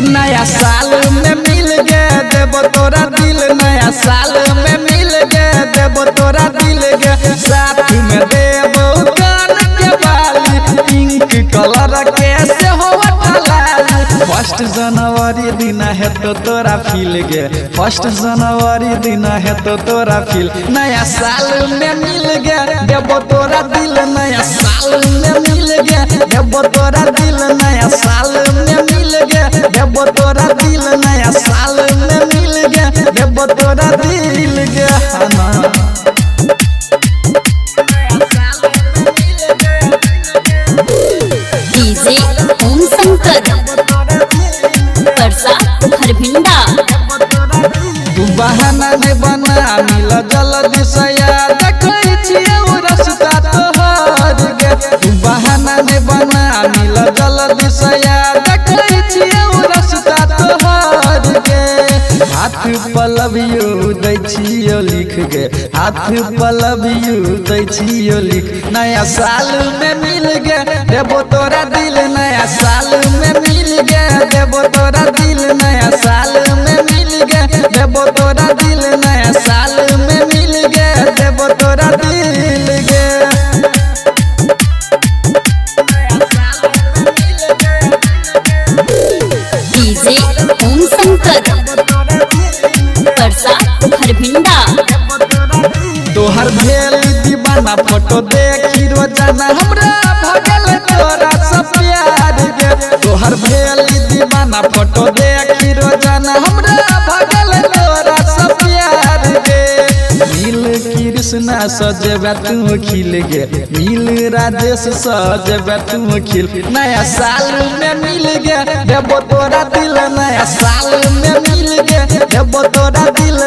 नया साल में मिल गए देबो तोरा दिल, नया साल में मिल गए देबो तोरा दिल गे। साथ में देबो कान के बाली, पिंक कलर के से हो लाली। 1 जनवरी दिन है तो तोरा फील गे, 1 जनवरी दिन है तो तोरा फील। नया साल में मिल गए देबो तोरा दिल, नया साल में मिल गए देबो तोरा दिल, नया साल में मिल गए देबो तोरा दिल, नया साल में मिल गए देबो तोरा दिल गे। डीजे ओम शंकर परसा हरभिंडा। तू बहाना ने बना मिल जल्दी से याद देखै छियै ओ रास्ता तोहर गे। तू बहाना ने बना मिल जल्दी से याद देखै छियै ओ रास्ता तोहर गे। हाथ पलवियो दै छियो लिख गे, हाथ पलवियो दै छियो लिख। नया साल में मिल गे देबो तोरा दिल, नया साल में मिल गे देबो तोरा दिल, नया साल में मिल गे देबो तोरा दिल, नया साल में मिल गे देबो तोरा दिल गे। डीजे ओम शंकर परसा हरभिंडा। तोहर भेल दीवाना फोटो देखी रोजाना हमरा भगल तोरा से प्यार गे। तोहर भेल दीवाना फोटो देखी रोजाना हमरा भगल तोरा से प्यार गे। नील कृष्णा सजेबा तू खिल गे, नील राजेश सजेबा तू खिल। नया साल में मिल गे देबो तोरा दिल, नया साल में मिल गे देबो तोरा दिल,